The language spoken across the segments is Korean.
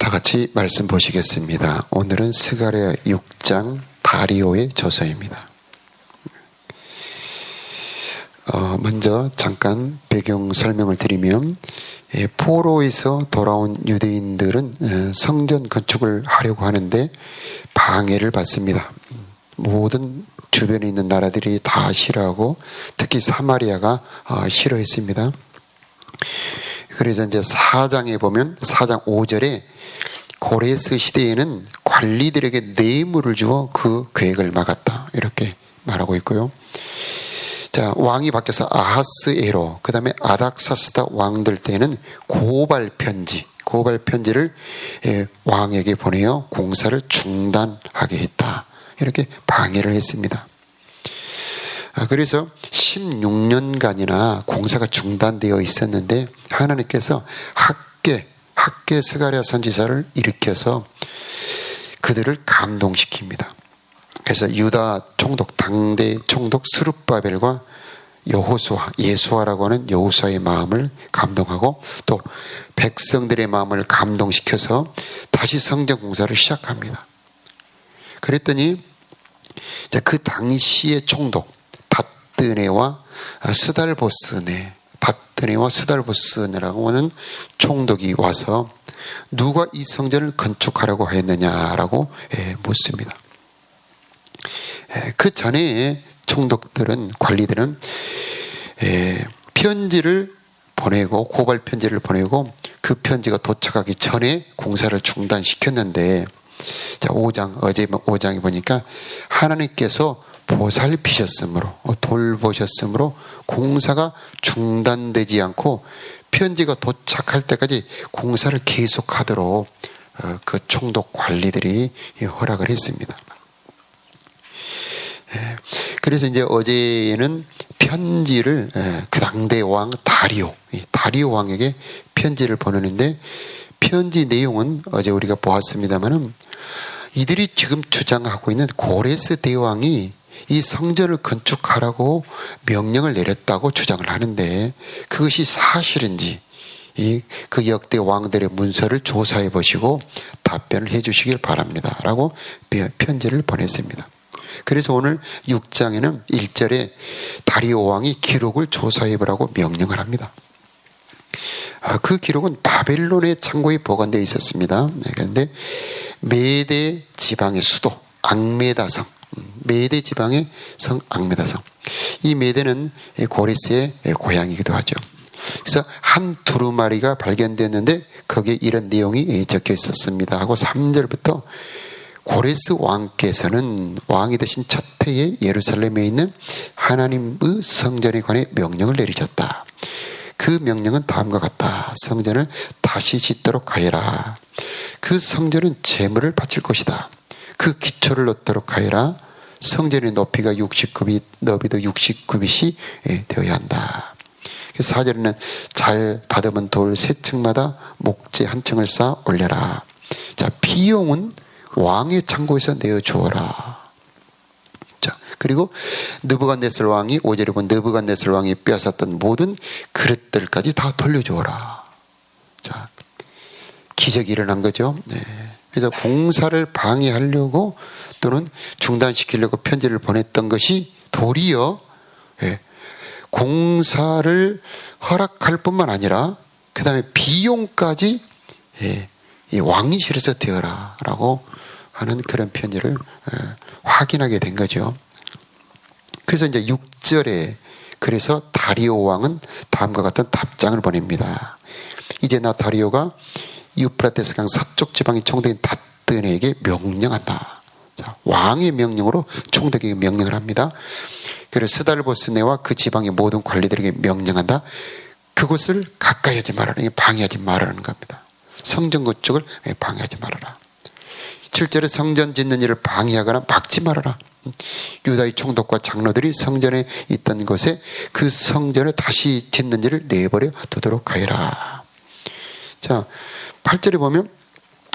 다 같이 말씀 보시겠습니다. 오늘은 스가랴 6장 다리오의 저서입니다. 먼저 잠깐 배경 설명을 드리면 포로에서 돌아온 유대인들은 성전 건축을 하려고 하는데 방해를 받습니다. 모든 주변에 있는 나라들이 다 싫어하고 특히 사마리아가 싫어했습니다. 그래서 이제 4장에 보면 4장 5절에 고레스 시대에는 관리들에게 뇌물을 주어 그 계획을 막았다, 이렇게 말하고 있고요. 자, 왕이 바뀌어서 아하스에로, 그 다음에 아닥사스다 왕들 때는 고발 편지를 왕에게 보내어 공사를 중단하게 했다, 이렇게 방해를 했습니다. 그래서 16년간이나 공사가 중단되어 있었는데 하나님께서 학계 스가랴 선지자를 일으켜서 그들을 감동시킵니다. 그래서 유다 총독, 당대 총독 스룹바벨과 예수아라고 하는 여호수아의 마음을 감동하고 또 백성들의 마음을 감동시켜서 다시 성전 공사를 시작합니다. 그랬더니 그 당시의 총독 다뜨네와 스달보스네라고 하는 총독이 와서 누가 이 성전을 건축하라고 했느냐라고 묻습니다. 그 전에 총독들은, 관리들은 편지를 보내고, 고발 편지를 보내고 그 편지가 도착하기 전에 공사를 중단시켰는데, 자, 5장, 어제 5장에 보니까 하나님께서 돌보셨으므로 공사가 중단되지 않고 편지가 도착할 때까지 공사를 계속하도록 그 총독 관리들이 허락을 했습니다. 그래서 이제 어제는 편지를 그 당대 왕 다리오 왕에게 편지를 보내는데, 편지 내용은 어제 우리가 보았습니다만은 이들이 지금 주장하고 있는 고레스 대왕이 이 성전을 건축하라고 명령을 내렸다고 주장을 하는데, 그것이 사실인지 그 역대 왕들의 문서를 조사해 보시고 답변을 해 주시길 바랍니다 라고 편지를 보냈습니다. 그래서 오늘 6장에는 1절에 다리오 왕이 기록을 조사해 보라고 명령을 합니다. 그 기록은 바벨론의 창고에 보관되어 있었습니다. 그런데 메대 지방의 수도 앙메다성, 메대 지방의 성 앙메다성, 이 메대는 고레스의 고향이기도 하죠. 그래서 한 두루마리가 발견됐는데 거기에 이런 내용이 적혀 있었습니다 하고 3절부터 고레스 왕께서는 왕이 되신 첫 해에 예루살렘에 있는 하나님의 성전에 관해 명령을 내리셨다. 그 명령은 다음과 같다. 성전을 다시 짓도록 하여라. 그 성전은 제물을 바칠 것이다. 그 기초를 놓도록 하여라. 성전의 높이가 60규빗, 너비도 60규빗이 되어야 한다. 4절에는 잘 다듬은 돌 세 층마다 목재 한 층을 쌓아 올려라. 자, 비용은 왕의 창고에서 내어주어라. 자, 그리고 느부갓네살 왕이 5절에 보면 느부갓네살 왕이 빼앗았던 모든 그릇들까지 다 돌려주어라. 자, 기적이 일어난 거죠. 네. 그래서 공사를 방해하려고 또는 중단시키려고 편지를 보냈던 것이 도리어 공사를 허락할 뿐만 아니라 그 다음에 비용까지 이 왕실에서 되어라 라고 하는 그런 편지를 확인하게 된 거죠. 그래서 이제 6절에 그래서 다리오 왕은 다음과 같은 답장을 보냅니다. 이제 나 다리오가 유프라테스 강 서쪽 지방의 총독인 다뜨네에게 명령한다. 자, 왕의 명령으로 총독에게 명령을 합니다. 그래서 스달보스네와 그 지방의 모든 관리들에게 명령한다. 그곳을 가까이 하지 말아라. 방해하지 말라는 겁니다. 성전 건축을 방해하지 말아라. 7절에 성전 짓는 일을 방해하거나 막지 말아라. 유다의 총독과 장로들이 성전에 있던 곳에 그 성전을 다시 짓는 일을 내버려 두도록 하여라. 자, 8절에 보면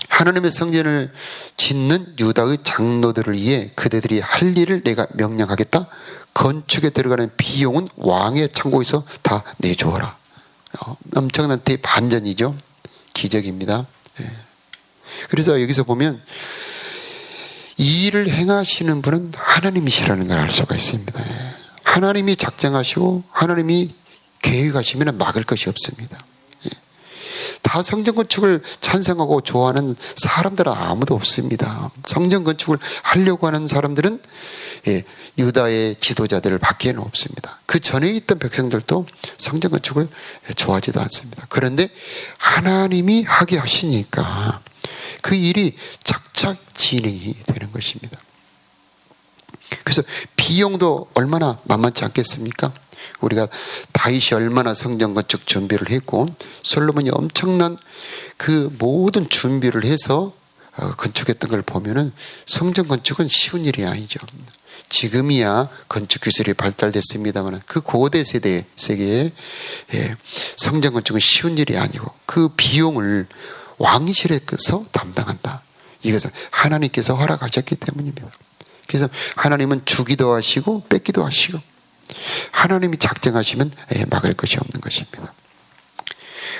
하나님의 성전을 짓는 유다의 장로들을 위해 그대들이 할 일을 내가 명령하겠다. 건축에 들어가는 비용은 왕의 창고에서 다 내주어라. 엄청난 대반전이죠. 기적입니다. 그래서 여기서 보면 이 일을 행하시는 분은 하나님이시라는 걸 알 수가 있습니다. 하나님이 작정하시고 하나님이 계획하시면 막을 것이 없습니다. 다 성전 건축을 찬성하고 좋아하는 사람들은 아무도 없습니다. 성전 건축을 하려고 하는 사람들은 유다의 지도자들 밖에는 없습니다. 그 전에 있던 백성들도 성전 건축을 좋아하지도 않습니다. 그런데 하나님이 하게 하시니까 그 일이 착착 진행이 되는 것입니다. 그래서 비용도 얼마나 만만치 않겠습니까? 우리가 다윗이 얼마나 성전 건축 준비를 했고 솔로몬이 엄청난 그 모든 준비를 해서 건축했던 걸 보면은 성전 건축은 쉬운 일이 아니죠. 지금이야 건축 기술이 발달됐습니다만 그 고대 세계에 성전 건축은 쉬운 일이 아니고 그 비용을 왕실에서 담당한다. 이것은 하나님께서 허락하셨기 때문입니다. 그래서 하나님은 주기도 하시고 뺏기도 하시고 하나님이 작정하시면 막을 것이 없는 것입니다.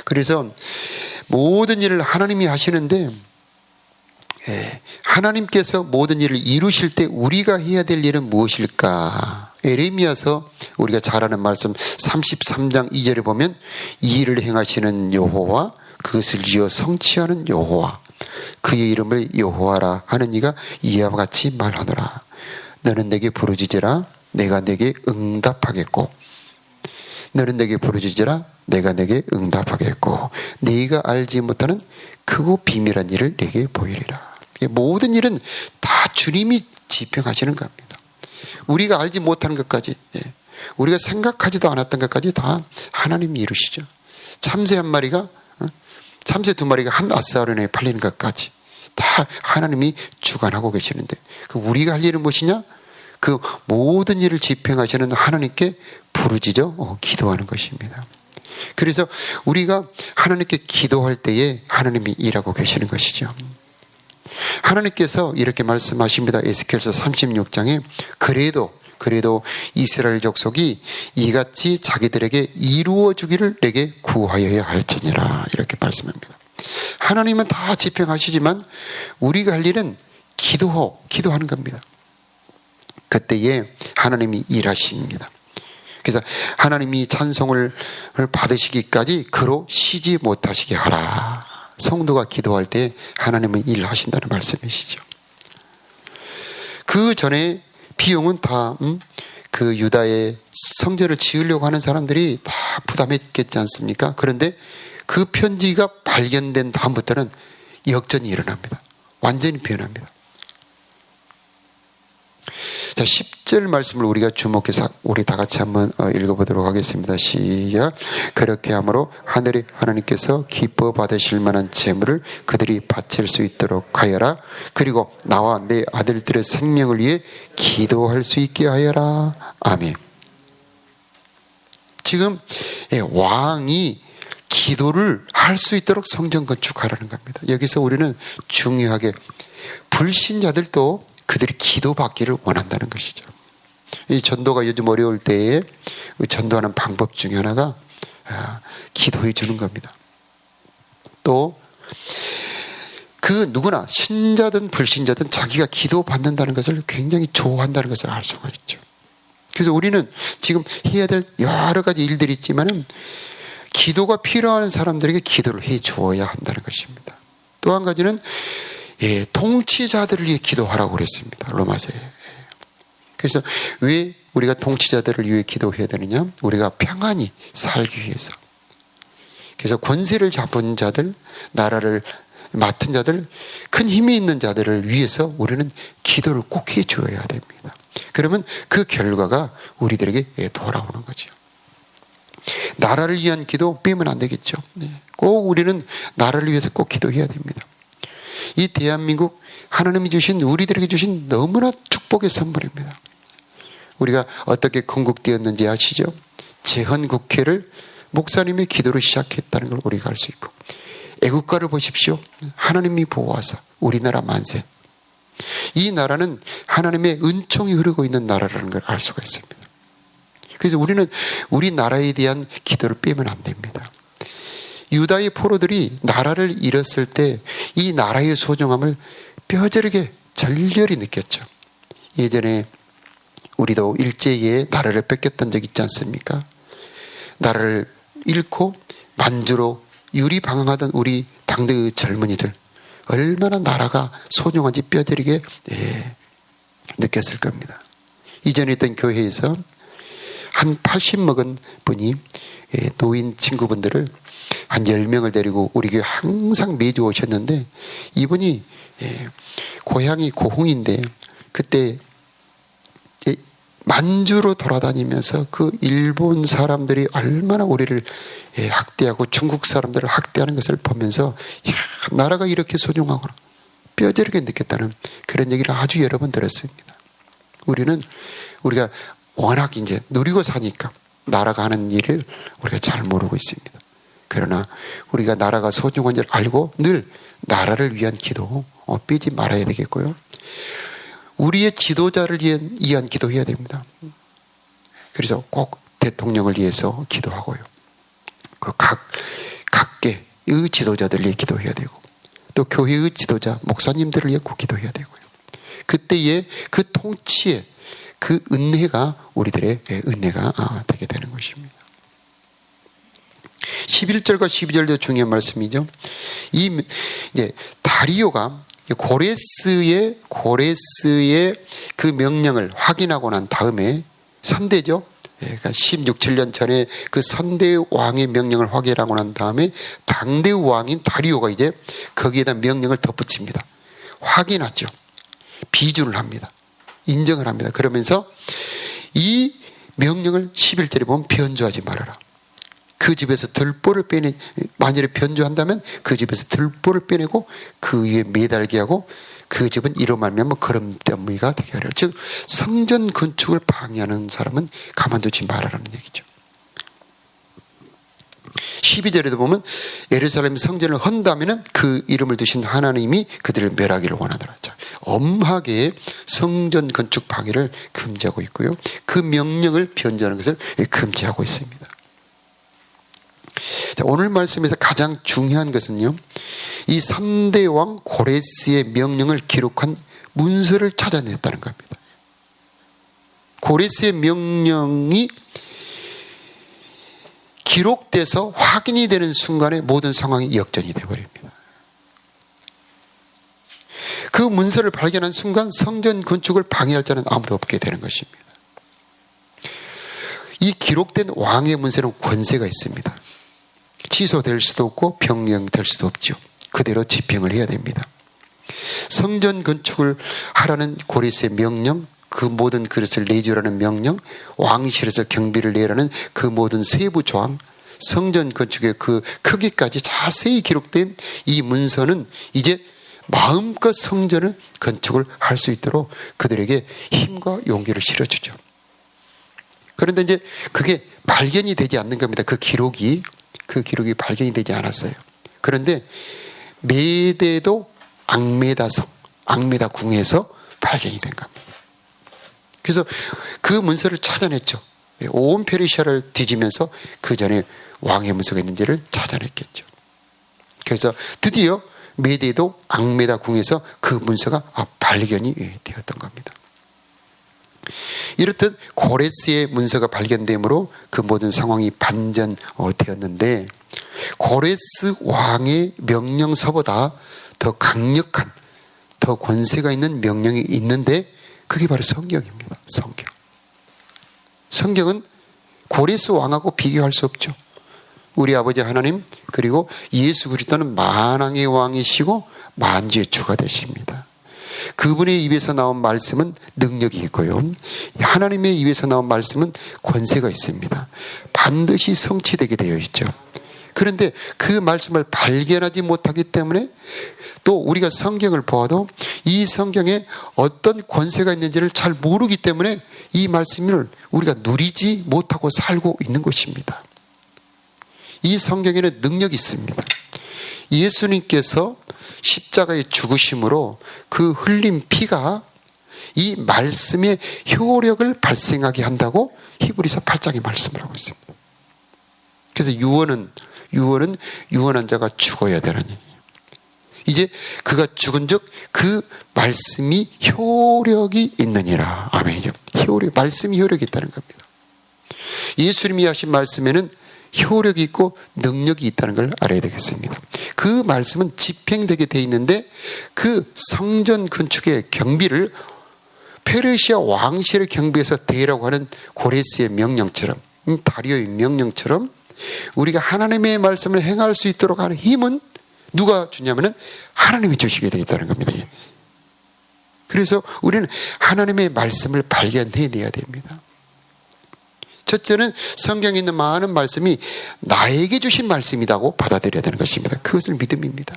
그래서 모든 일을 하나님이 하시는데 하나님께서 모든 일을 이루실 때 우리가 해야 될 일은 무엇일까? 에레미야서 우리가 잘 아는 말씀 33장 2절에 보면 이 일을 행하시는 여호와 그것을 지어 성취하는 여호와 그의 이름을 여호와라 하는 이가 이와 같이 말하노라. 너는 내게 부르짖으라 내가 내게 응답하겠고 너는 내게 부르짖으라 내가 내게 응답하겠고 네가 알지 못하는 크고 비밀한 일을 내게 보이리라. 모든 일은 다 주님이 집행하시는 겁니다. 우리가 알지 못하는 것까지 우리가 생각하지도 않았던 것까지 다 하나님이 이루시죠. 참새 한 마리가 참새 두 마리가 한 아스아론에 팔리는 것까지 다 하나님이 주관하고 계시는데 그 우리가 할 일은 무엇이냐? 그 모든 일을 집행하시는 하나님께 부르짖어 기도하는 것입니다. 그래서 우리가 하나님께 기도할 때에 하나님이 일하고 계시는 것이죠. 하나님께서 이렇게 말씀하십니다. 에스겔서 36장에 그래도 이스라엘 족속이 이같이 자기들에게 이루어주기를 내게 구하여야 할지니라 이렇게 말씀합니다. 하나님은 다 집행하시지만 우리가 할 일은 기도하는 겁니다. 그때에 하나님이 일하십니다. 그래서 하나님이 찬송을 받으시기까지 그로 쉬지 못하시게 하라. 성도가 기도할 때 하나님은 일하신다는 말씀이시죠. 그 전에 비용은 다 그 유다의 성전을 지으려고 하는 사람들이 다 부담했겠지 않습니까? 그런데 그 편지가 발견된 다음부터는 역전이 일어납니다. 완전히 변합니다. 자, 10절 말씀을 우리가 주목해서 우리 다 같이 한번 읽어보도록 하겠습니다. 시작. 그렇게 함으로 하늘의 하나님께서 기뻐 받으실 만한 재물을 그들이 바칠 수 있도록 하여라. 그리고 나와 내 아들들의 생명을 위해 기도할 수 있게 하여라. 아멘. 지금 왕이 기도를 할 수 있도록 성전 건축하라는 겁니다. 여기서 우리는 중요하게 불신자들도 그들이 기도받기를 원한다는 것이죠. 이 전도가 요즘 어려울 때에 전도하는 방법 중에 하나가 기도해 주는 겁니다. 또 그 누구나 신자든 불신자든 자기가 기도받는다는 것을 굉장히 좋아한다는 것을 알 수가 있죠. 그래서 우리는 지금 해야 될 여러 가지 일들이 있지만은 기도가 필요한 사람들에게 기도를 해 주어야 한다는 것입니다. 또 한 가지는 통치자들을 위해 기도하라고 그랬습니다. 로마서에. 그래서 왜 우리가 통치자들을 위해 기도해야 되느냐? 우리가 평안히 살기 위해서. 그래서 권세를 잡은 자들, 나라를 맡은 자들, 큰 힘이 있는 자들을 위해서 우리는 기도를 꼭 해줘야 됩니다. 그러면 그 결과가 우리들에게 돌아오는 거죠. 나라를 위한 기도 빼면 안 되겠죠. 꼭 우리는 나라를 위해서 꼭 기도해야 됩니다. 이 대한민국 하나님이 주신 우리들에게 주신 너무나 축복의 선물입니다. 우리가 어떻게 건국되었는지 아시죠? 재헌국회를 목사님의 기도로 시작했다는 걸 우리가 알 수 있고 애국가를 보십시오. 하나님이 보호하사 우리나라 만세. 이 나라는 하나님의 은총이 흐르고 있는 나라라는 걸 알 수가 있습니다. 그래서 우리는 우리나라에 대한 기도를 빼면 안 됩니다. 유다의 포로들이 나라를 잃었을 때 이 나라의 소중함을 뼈저리게 절렬히 느꼈죠. 예전에 우리도 일제에 나라를 뺏겼던 적 있지 않습니까? 나라를 잃고 만주로 유리방황하던 우리 당대의 젊은이들, 얼마나 나라가 소중한지 뼈저리게 느꼈을 겁니다. 이전에 있던 교회에서 한 80 먹은 분이 노인 친구분들을 한 10명을 데리고 우리 교회 항상 매주 오셨는데, 이분이 고향이 고흥인데 그때 만주로 돌아다니면서 그 일본 사람들이 얼마나 우리를 학대하고 중국 사람들을 학대하는 것을 보면서, 이야, 나라가 이렇게 소중하구나 뼈저리게 느꼈다는 그런 얘기를 아주 여러 번 들었습니다. 우리가 워낙 이제 누리고 사니까 나라가 하는 일을 우리가 잘 모르고 있습니다. 그러나 우리가 나라가 소중한 줄 알고 늘 나라를 위한 기도 빼지 말아야 되겠고요. 우리의 지도자를 위한 기도해야 됩니다. 그래서 꼭 대통령을 위해서 기도하고요. 각계의 지도자들을 위해 기도해야 되고, 또 교회의 지도자, 목사님들을 위해 꼭 기도해야 되고요. 그때의 그 통치의 그 은혜가 우리들의 은혜가 되게 되는 것입니다. 11절과 12절도 중요한 말씀이죠. 이제 다리오가 고레스의 그 명령을 확인하고 난 다음에 선대죠. 그러니까 16, 7년 전에 그 선대 왕의 명령을 확인하고 난 다음에 당대 왕인 다리오가 이제 거기에다 명령을 덧붙입니다. 확인하죠. 비준을 합니다. 인정을 합니다. 그러면서 이 명령을 11절에 보면 변조하지 말아라. 그 집에서 들보를 만일에 변조한다면 그 집에서 들보를 빼내고 그 위에 매달게 하고 그 집은 이로 말미암아 거름더미가 되게 하라. 즉 성전 건축을 방해하는 사람은 가만두지 말아라는 얘기죠. 12절에도 보면 예루살렘 성전을 헌다면 그 이름을 두신 하나님이 그들을 멸하기를 원하더라. 엄하게 성전 건축 방해를 금지하고 있고요. 그 명령을 변조하는 것을 금지하고 있습니다. 자, 오늘 말씀에서 가장 중요한 것은요, 이 선대왕 고레스의 명령을 기록한 문서를 찾아냈다는 겁니다. 고레스의 명령이 기록돼서 확인이 되는 순간에 모든 상황이 역전이 되어버립니다. 그 문서를 발견한 순간 성전 건축을 방해할 자는 아무도 없게 되는 것입니다. 이 기록된 왕의 문서는 권세가 있습니다. 취소될 수도 없고 변경될 수도 없죠. 그대로 집행을 해야 됩니다. 성전 건축을 하라는 고레스의 명령, 그 모든 그릇을 내주라는 명령, 왕실에서 경비를 내라는 그 모든 세부 조항, 성전 건축의 그 크기까지 자세히 기록된 이 문서는 이제 마음껏 성전을 건축을 할 수 있도록 그들에게 힘과 용기를 실어주죠. 그런데 이제 그게 발견이 되지 않는 겁니다. 그 기록이 발견이 되지 않았어요. 그런데 메대도 앙메다 궁에서 발견이 된 겁니다. 그래서 그 문서를 찾아냈죠. 온 페르시아를 뒤지면서 그 전에 왕의 문서가 있는지를 찾아냈겠죠. 그래서 드디어 메대도 앙메다 궁에서 그 문서가 발견이 되었던 겁니다. 이렇듯 고레스의 문서가 발견됨으로 그 모든 상황이 반전되었는데, 고레스 왕의 명령서보다 더 강력한, 더 권세가 있는 명령이 있는데 그게 바로 성경입니다. 성경은 고레스 왕하고 비교할 수 없죠. 우리 아버지 하나님 그리고 예수 그리스도는 만왕의 왕이시고 만주의 주가 되십니다. 그분의 입에서 나온 말씀은 능력이 있고요. 하나님의 입에서 나온 말씀은 권세가 있습니다. 반드시 성취되게 되어 있죠. 그런데 그 말씀을 발견하지 못하기 때문에 또 우리가 성경을 보아도 이 성경에 어떤 권세가 있는지를 잘 모르기 때문에 이 말씀을 우리가 누리지 못하고 살고 있는 것입니다. 이 성경에는 능력이 있습니다. 예수님께서 십자가의 죽으심으로 그 흘린 피가 이 말씀의 효력을 발생하게 한다고 히브리서 8장에 말씀을 하고 있습니다. 그래서 유언은 유언은 유언한 자가 죽어야 되느니. 이제 그가 죽은즉 그 말씀이 효력이 있느니라. 아멘이죠. 말씀이 효력이 있다는 겁니다. 예수님이 하신 말씀에는 효력이 있고 능력이 있다는 걸 알아야 되겠습니다. 그 말씀은 집행되게 돼 있는데 그 성전 건축의 경비를 페르시아 왕실의 경비에서 대라고 하는 고레스의 명령처럼, 다리오의 명령처럼 우리가 하나님의 말씀을 행할 수 있도록 하는 힘은 누가 주냐면은 하나님이 주시게 되어 있다는 겁니다. 그래서 우리는 하나님의 말씀을 발견해내야 됩니다. 첫째는 성경에 있는 많은 말씀이 나에게 주신 말씀이라고 받아들여야 되는 것입니다. 그것을 믿음입니다.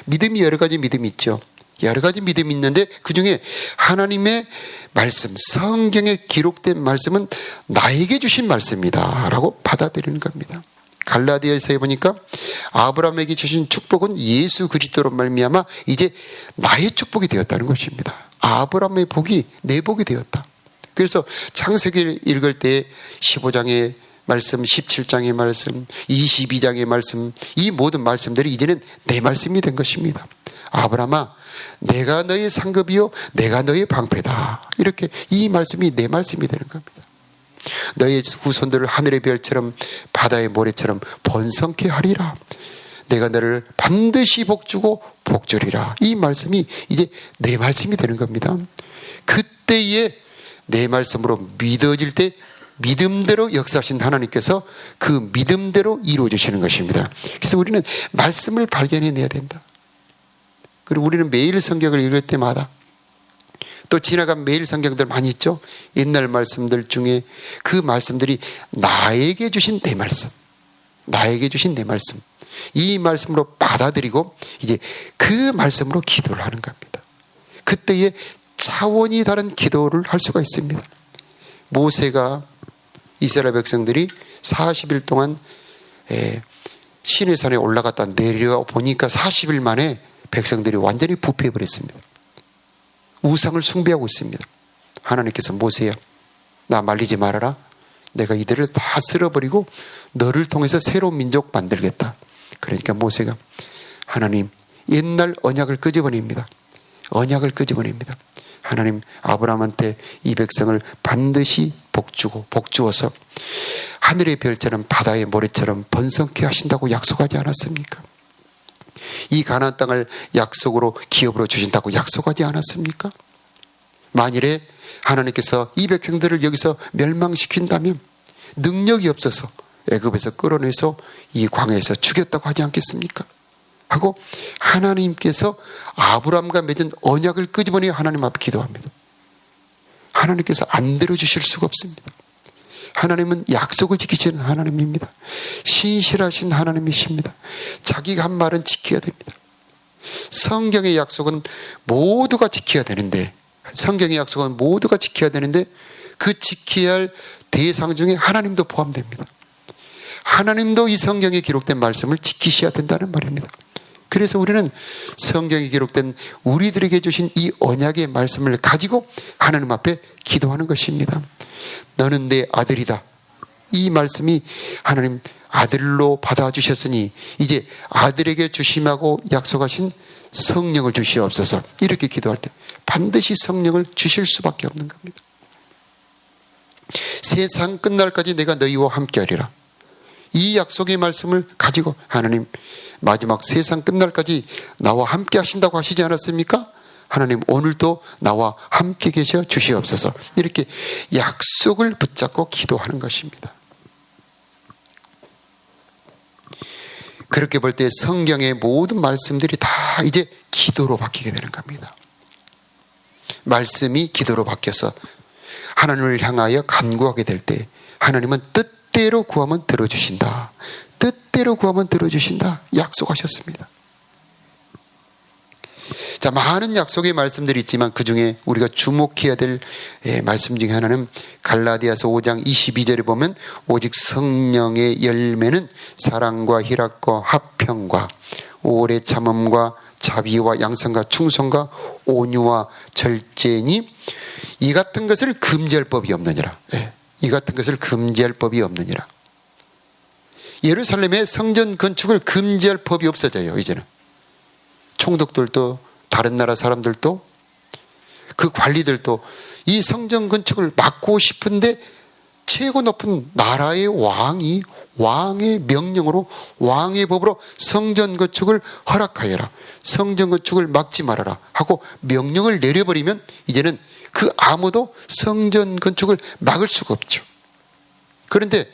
믿음이 여러 가지 믿음이 있죠. 여러 가지 믿음이 있는데 그중에 하나님의 말씀, 성경에 기록된 말씀은 나에게 주신 말씀이다 라고 받아들이는 겁니다. 갈라디아서에 보니까 아브라함에게 주신 축복은 예수 그리스도로 말미암아 이제 나의 축복이 되었다는 것입니다. 아브라함의 복이 내 복이 되었다. 그래서 창세기를 읽을 때 15장의 말씀, 17장의 말씀, 22장의 말씀, 이 모든 말씀들이 이제는 내 말씀이 된 것입니다. 아브라함아, 내가 너의 상급이요 내가 너의 방패다. 이렇게 이 말씀이 내 말씀이 되는 겁니다. 너의 후손들을 하늘의 별처럼 바다의 모래처럼 번성케 하리라. 내가 너를 반드시 복주고 복주리라. 이 말씀이 이제 내 말씀이 되는 겁니다. 그때에 내 말씀으로 믿어질 때 믿음대로 역사하신 하나님께서 그 믿음대로 이루어주시는 것입니다. 그래서 우리는 말씀을 발견해내야 된다. 그리고 우리는 매일 성경을 읽을 때마다 또 지나간 매일 성경들 많이 있죠. 옛날 말씀들 중에 그 말씀들이 나에게 주신 내 말씀, 나에게 주신 내 말씀, 이 말씀으로 받아들이고 이제 그 말씀으로 기도를 하는 겁니다. 그때에 차원이 다른 기도를 할 수가 있습니다. 모세가 이스라엘 백성들이 40일 동안 시내산에 올라갔다 내려와 보니까 40일 만에 백성들이 완전히 부패해버렸습니다. 우상을 숭배하고 있습니다. 하나님께서 모세야, 나 말리지 말아라. 내가 이들을 다 쓸어버리고 너를 통해서 새로운 민족 만들겠다. 그러니까 모세가 하나님 옛날 언약을 끄집어냅니다. 언약을 끄집어냅니다. 하나님 아브라함한테 이 백성을 반드시 복주어서 하늘의 별처럼 바다의 모래처럼 번성케 하신다고 약속하지 않았습니까? 이 가나안 땅을 약속으로 기업으로 주신다고 약속하지 않았습니까? 만일에 하나님께서 이 백성들을 여기서 멸망시킨다면 능력이 없어서 애굽에서 끌어내서 이 광야에서 죽였다고 하지 않겠습니까? 하고 하나님께서 아브라함과 맺은 언약을 끄집어내 하나님 앞에 기도합니다. 하나님께서 안 들어주실 수가 없습니다. 하나님은 약속을 지키시는 하나님입니다. 신실하신 하나님이십니다. 자기가 한 말은 지켜야 됩니다. 성경의 약속은 모두가 지켜야 되는데 그 지켜야 할 대상 중에 하나님도 포함됩니다. 하나님도 이 성경에 기록된 말씀을 지키셔야 된다는 말입니다. 그래서 우리는 성경에 기록된 우리들에게 주신 이 언약의 말씀을 가지고 하나님 앞에 기도하는 것입니다. 너는 내 아들이다. 이 말씀이 하나님 아들로 받아주셨으니 이제 아들에게 주심하고 약속하신 성령을 주시옵소서. 이렇게 기도할 때 반드시 성령을 주실 수밖에 없는 겁니다. 세상 끝날까지 내가 너희와 함께하리라. 이 약속의 말씀을 가지고 하나님 마지막 세상 끝날까지 나와 함께 하신다고 하시지 않았습니까? 하나님 오늘도 나와 함께 계셔 주시옵소서. 이렇게 약속을 붙잡고 기도하는 것입니다. 그렇게 볼 때 성경의 모든 말씀들이 다 이제 기도로 바뀌게 되는 겁니다. 말씀이 기도로 바뀌어서 하나님을 향하여 간구하게 될 때 하나님은 뜻대로 구하면 들어주신다. 뜻대로 구하면 들어주신다. 약속하셨습니다. 자, 많은 약속의 말씀들이 있지만 그 중에 우리가 주목해야 될 말씀 중에 하나는 갈라디아서 5장 22절에 보면 오직 성령의 열매는 사랑과 희락과 화평과 오래 참음과 자비와 양선과 충성과 온유와 절제니 이 같은 것을 금지할 법이 없느니라. 이 같은 것을 금지할 법이 없느니라. 예루살렘의 성전 건축을 금지할 법이 없어져요. 이제는 총독들도 다른 나라 사람들도 그 관리들도 이 성전 건축을 막고 싶은데 최고 높은 나라의 왕의 명령으로, 왕의 법으로 성전 건축을 허락하여라, 성전 건축을 막지 말아라 하고 명령을 내려버리면 이제는 그 아무도 성전 건축을 막을 수가 없죠. 그런데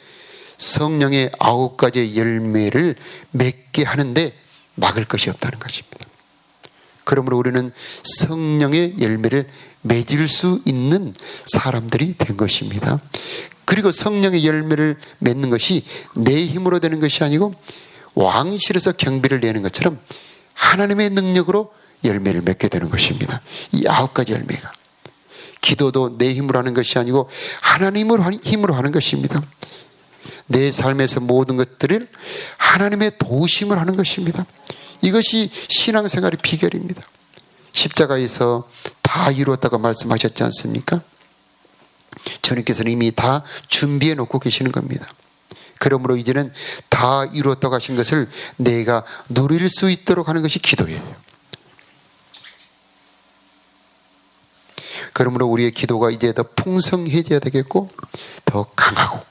성령의 9가지의 열매를 맺게 하는데 막을 것이 없다는 것입니다. 그러므로 우리는 성령의 열매를 맺을 수 있는 사람들이 된 것입니다. 그리고 성령의 열매를 맺는 것이 내 힘으로 되는 것이 아니고 왕실에서 경비를 내는 것처럼 하나님의 능력으로 열매를 맺게 되는 것입니다. 이 9가지 열매가. 기도도 내 힘으로 하는 것이 아니고 하나님의 힘으로 하는 것입니다. 내 삶에서 모든 것들을 하나님의 도우심을 하는 것입니다. 이것이 신앙생활의 비결입니다. 십자가에서 다 이루었다고 말씀하셨지 않습니까? 주님께서는 이미 다 준비해 놓고 계시는 겁니다. 그러므로 이제는 다 이루었다고 하신 것을 내가 누릴 수 있도록 하는 것이 기도예요. 그러므로 우리의 기도가 이제 더 풍성해져야 되겠고 더 강하고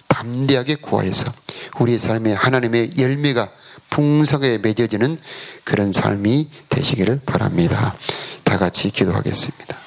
담대하게 구하여서 우리의 삶에 하나님의 열매가 풍성하게 맺어지는 그런 삶이 되시기를 바랍니다. 다 같이 기도하겠습니다.